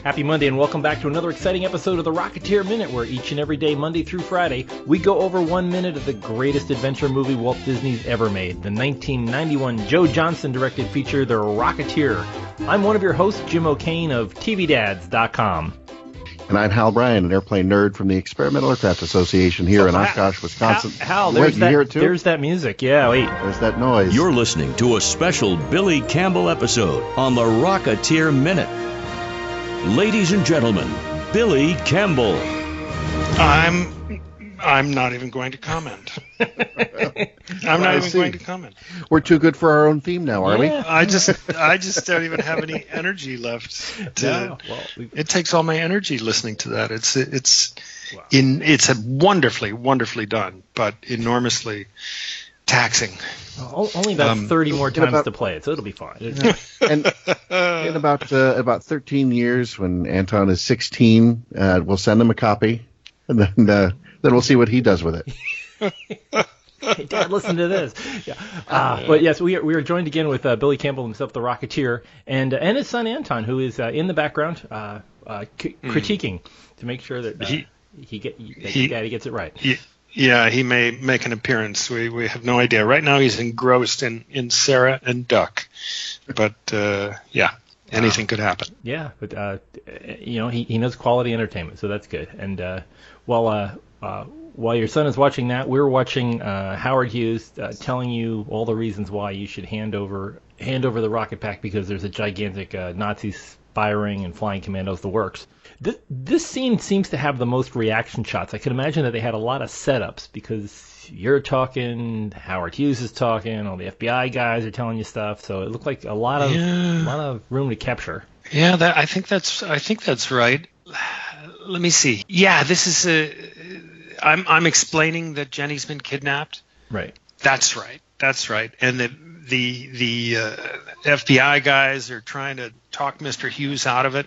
Happy Monday and welcome back to another exciting episode of the Rocketeer Minute, where each and every day, Monday through Friday, we go over 1 minute of the greatest adventure movie Walt Disney's ever made, the 1991 Joe Johnston-directed feature, The Rocketeer. I'm one of your hosts, Jim O'Kane of TVDads.com. And I'm Hal Bryan, an airplane nerd from the Experimental Aircraft Association here in Oshkosh, Wisconsin. Hal, there's that music. Yeah, wait. There's that noise. You're listening to a special Billy Campbell episode on the Rocketeer Minute. Ladies and gentlemen, Billy Campbell. I'm not even going to comment. Going to comment. We're too good for our own theme now, are we? I just don't even have any energy left. It takes all my energy listening to that. It's wonderfully done, but enormously taxing. Only about 30 more times to play it, so it'll be fine. And in about 13 years, when Anton is 16, we'll send him a copy, and then we'll see what he does with it. Hey, Dad, listen to this. Yeah. But yes, we are joined again with Billy Campbell himself, the Rocketeer, and his son Anton, who is in the background critiquing to make sure that Daddy gets it right. Yeah, he may make an appearance. We have no idea. Right now he's engrossed in Sarah and Duck. But, anything could happen. Yeah, but, he knows quality entertainment, so that's good. And while your son is watching that, we're watching Howard Hughes telling you all the reasons why you should hand over the rocket pack, because there's a gigantic Nazi spy ring and flying commandos, the works. This scene seems to have the most reaction shots. I can imagine that they had a lot of setups, because you're talking, Howard Hughes is talking, all the FBI guys are telling you stuff. So it looked like a lot of room to capture. Yeah, I think that's right. Let me see. Yeah, this is I'm explaining that Jenny's been kidnapped. Right. That's right. And the FBI guys are trying to talk Mr. Hughes out of it.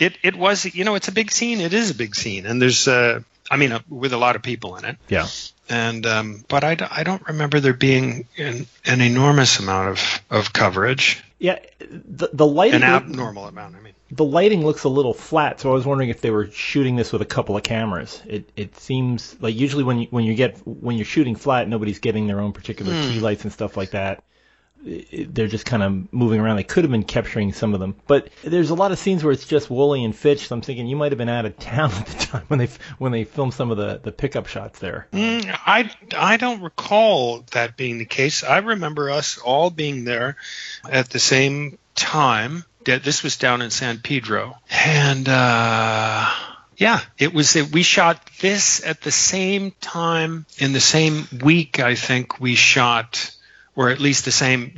It was, it's a big scene. It is a big scene, and there's, with a lot of people in it. Yeah. And but I don't remember there being an enormous amount of coverage. Yeah, the lighting. An abnormal amount. I mean, the lighting looks a little flat, so I was wondering if they were shooting this with a couple of cameras. It seems like usually when you're shooting flat, nobody's getting their own particular key lights and stuff like that. They're just kind of moving around. They could have been capturing some of them, but there's a lot of scenes where it's just Woolley and Fitch. So I'm thinking you might have been out of town at the time when they filmed some of the pickup shots there. I don't recall that being the case. I remember us all being there at the same time. This was down in San Pedro, and it was. We shot this at the same time in the same week. I think we shot. Or at least the same,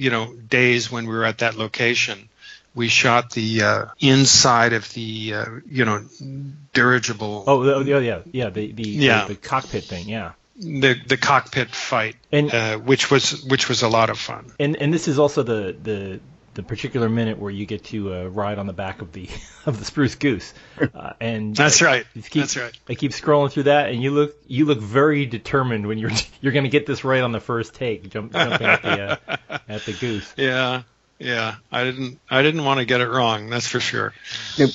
days when we were at that location. We shot the inside of the, dirigible. Oh, yeah. The cockpit thing, yeah. The cockpit fight, and which was a lot of fun. And this is also the particular minute where you get to ride on the back of the Spruce Goose, and that's right. That's right. I keep scrolling through that, and you look very determined when you're going to get this right on the first take, jumping at the goose. Yeah. I didn't want to get it wrong. That's for sure. Yeah,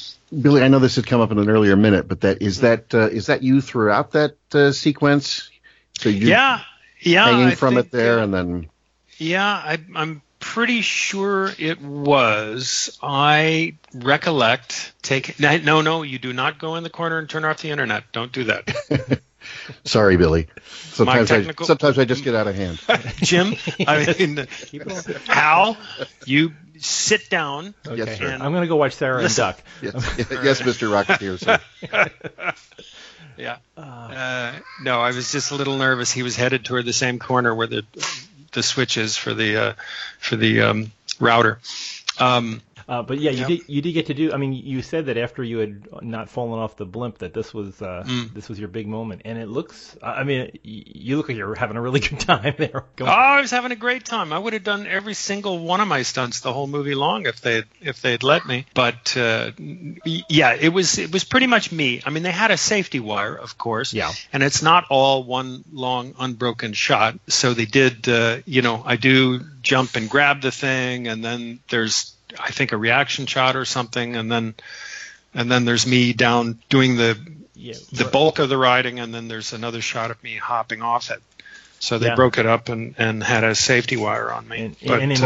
Billy, I know this had come up in an earlier minute, but is that you throughout that sequence? So you hanging from it there, and then I'm pretty sure it was. I recollect No, you do not go in the corner and turn off the internet. Don't do that. Sorry, Billy. Sometimes I just get out of hand. Jim, Hal, you sit down. Okay. Yes, sir. I'm going to go watch Sarah and Duck. Yes, Mr. Rocketeer, sir. Yeah. No, I was just a little nervous. He was headed toward the same corner where the switch is for the router. But yeah, you did get to do. I mean, you said that after you had not fallen off the blimp, that this was your big moment, and it looks. I mean, you look like you're having a really good time there. I was having a great time. I would have done every single one of my stunts the whole movie long if they'd let me. But it was pretty much me. I mean, they had a safety wire, of course. Yeah. And it's not all one long unbroken shot. So they did. I do jump and grab the thing, and then there's, I think, a reaction shot or something, and then and then there's me down doing the right. bulk of the riding, and then there's another shot of me hopping off it. So they broke it up and had a safety wire on me. And in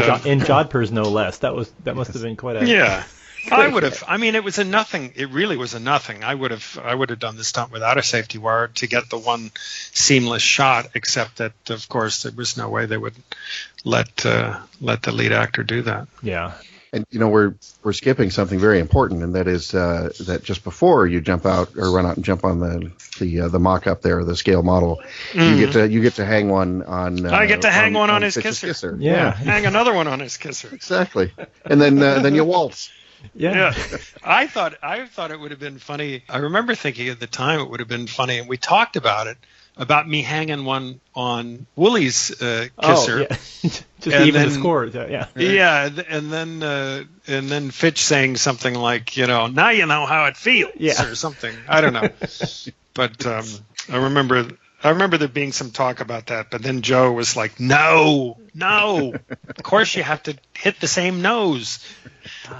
Jodhpurs, no less. That must have been quite a... Yeah. I would have. I mean, it was a nothing. It really was a nothing. I would have done the stunt without a safety wire to get the one seamless shot. Except that, of course, there was no way they would let the lead actor do that. Yeah. And we're skipping something very important, and that is that just before you jump out or run out and jump on the mock-up there, the scale model, you get to hang one on. I get to hang one on his kisser. Yeah. Hang another one on his kisser. Exactly. And then you waltz. Yeah. I thought it would have been funny. I remember thinking at the time it would have been funny, and we talked about it, about me hanging one on Woolie's kisser. Oh, yeah. Just even the score. Yeah. Yeah, and then Fitch saying something like, now you know how it feels, or something. I don't know. But I remember there being some talk about that, but then Joe was like, no, of course you have to hit the same nose.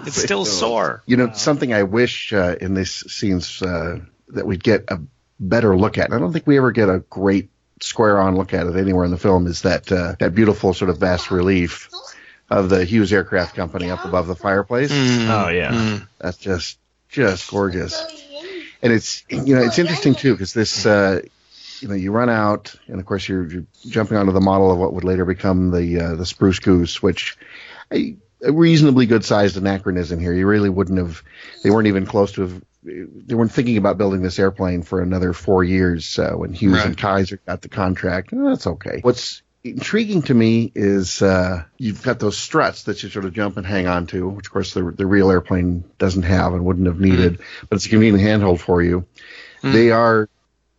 It's still sore. Something I wish in these scenes that we'd get a better look at, and I don't think we ever get a great square-on look at it anywhere in the film, is that beautiful sort of vast relief of the Hughes Aircraft Company up above the fireplace. Oh, yeah. That's just gorgeous. And it's interesting, too, because this... you run out, and of course you're jumping onto the model of what would later become the Spruce Goose, which a reasonably good-sized anachronism here. You really wouldn't have. They weren't even close to have. They weren't thinking about building this airplane for another 4 years when Hughes and Kaiser got the contract. That's okay. What's intriguing to me is you've got those struts that you sort of jump and hang on to, which of course the real airplane doesn't have and wouldn't have needed, but it's a convenient handhold for you. They are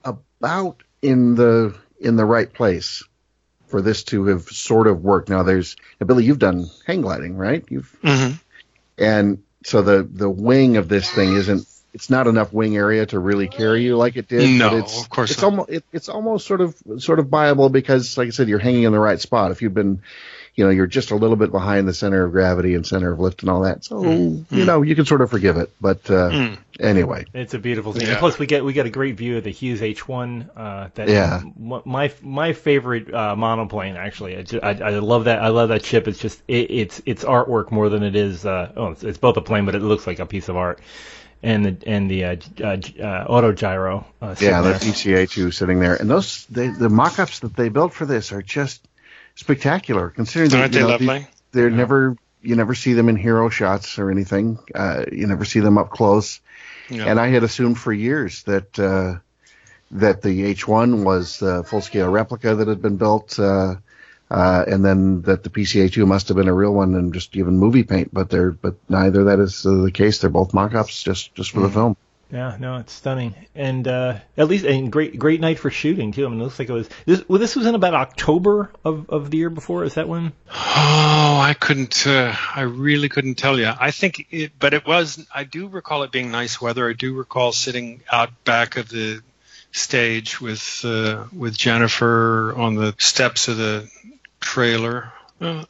about in the right place for this to have sort of worked. Now Billy, you've done hang gliding, right? And so the wing of this thing it's not enough wing area to really carry you like it did. No, but of course it's not. It's almost sort of viable because, like I said, you're hanging in the right spot. If you've been, you're just a little bit behind the center of gravity and center of lift and all that. So, you can sort of forgive it. But anyway. It's a beautiful thing. Yeah. And plus, we get a great view of the Hughes H1. My favorite monoplane, actually. I love that. I love that ship. It's just, it's artwork more than it is, it's both a plane, but it looks like a piece of art. And the autogyro. The PCA2 sitting there. And the mock-ups that they built for this are just spectacular, considering Aren't they lovely? You never see them in hero shots or anything. You never see them up close. Yeah. And I had assumed for years that the H1 was the full-scale replica that had been built, and then that the PCA2 must have been a real one and just even movie paint. But neither that is the case. They're both mock-ups just for the film. Yeah, no, it's stunning, and great night for shooting too. I mean, it looks like it was this. Well, this was in about October of the year before. Is that when? Oh, I couldn't. I really couldn't tell you. I think but it was. I do recall it being nice weather. I do recall sitting out back of the stage with Jennifer on the steps of the trailer.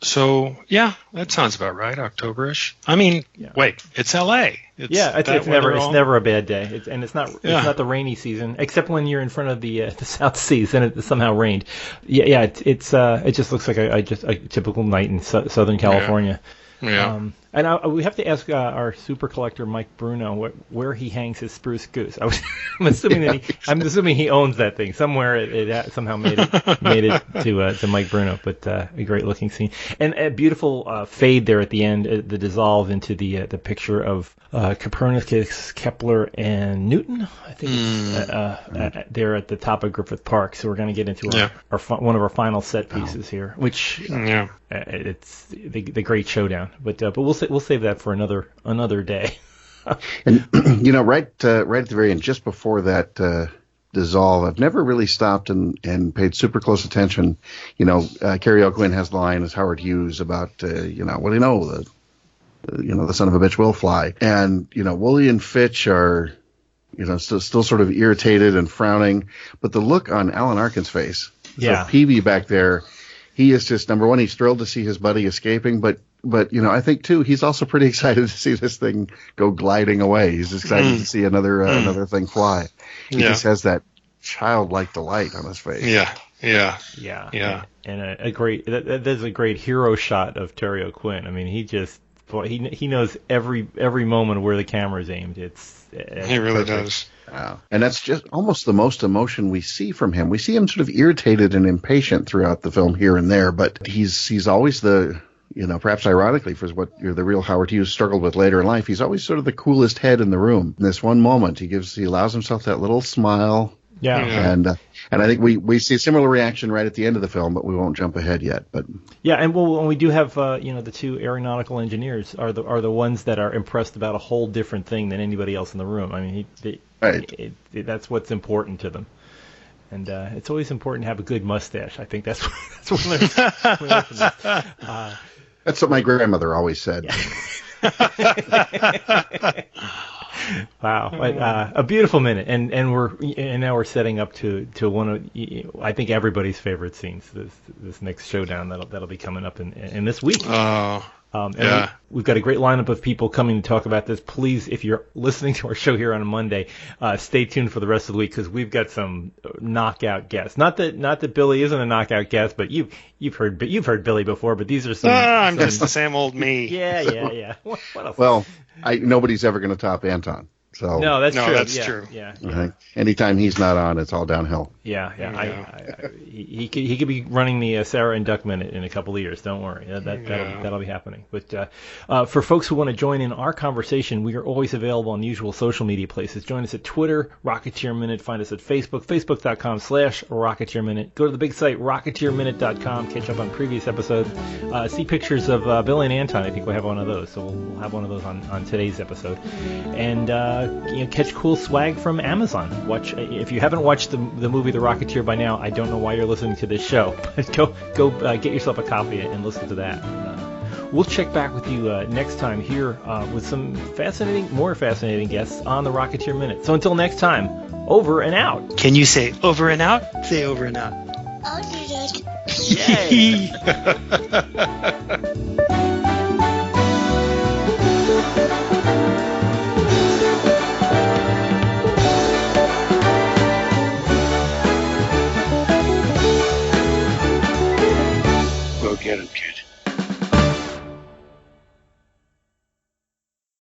So yeah, that sounds about right. October-ish. I mean, wait, it's L.A. It's never a bad day. It's not the rainy season, except when you're in front of the South Seas and it somehow rained. It just looks like a typical night in Southern California. Yeah. And we have to ask our super collector Mike Bruno where he hangs his Spruce Goose. I'm assuming he owns that thing somewhere. It somehow made it to Mike Bruno. But a great looking scene and a beautiful fade there at the end. The dissolve into the picture of Copernicus, Kepler, and Newton. I think it's there at the top of Griffith Park. So we're going to get into one of our final set pieces here, which it's the great showdown. But we'll save that for another day. And right at the very end, just before that dissolve, I've never really stopped and paid super close attention. Carrie O'Quinn has the line as Howard Hughes about what do you know, the son of a bitch will fly, and Woolley and Fitch are still sort of irritated and frowning, but the look on Alan Arkin's face, so Peavy back there, he is just, number one, he's thrilled to see his buddy escaping, but But I think too he's also pretty excited to see this thing go gliding away. He's excited to see another thing fly. He just has that childlike delight on his face. Yeah. And there's a great hero shot of Terry O'Quinn. I mean, he knows every moment where the camera's aimed. He really does. Wow. And that's just almost the most emotion we see from him. We see him sort of irritated and impatient throughout the film here and there, but he's always the, perhaps ironically for what the real Howard Hughes struggled with later in life, he's always sort of the coolest head in the room. In this one moment, he allows himself that little smile. Yeah. And I think we see a similar reaction right at the end of the film, but we won't jump ahead yet. But yeah, and we do have the two aeronautical engineers are the ones that are impressed about a whole different thing than anybody else in the room. I mean, that's what's important to them. And it's always important to have a good mustache. I think that's what we learn from this. That's what my grandmother always said. Wow, a beautiful minute, and now we're setting up to one of I think everybody's favorite scenes. This next showdown that'll be coming up in this week. We've got a great lineup of people coming to talk about this. Please, if you're listening to our show here on a Monday, stay tuned for the rest of the week because we've got some knockout guests. Not that Billy isn't a knockout guest, but you've heard Billy before. But these are some. I'm just the same old me. Yeah. What else? Well, nobody's ever going to top Anton. So no, that's true. That's true. Yeah. Anytime he's not on, it's all downhill. Yeah. He could be running the Sarah and Duck Minute in a couple of years. Don't worry, that'll be happening. But for folks who want to join in our conversation, we are always available on the usual social media places. Join us at Twitter, Rocketeer Minute. Find us at Facebook, facebook.com/Rocketeer Minute. Go to the big site, RocketeerMinute.com. Catch up on previous episodes. See pictures of Billy and Anton. I think we'll have one of those. So we'll have one of those on today's episode. And catch cool swag from Amazon. If you haven't watched the movie The Rocketeer by now, I don't know why you're listening to this show, but go get yourself a copy and listen to that. We'll check back with you next time here with some more fascinating guests on the Rocketeer Minute. So until next time, over and out. Can you say over and out? Say over and out. I'll do that. Yay!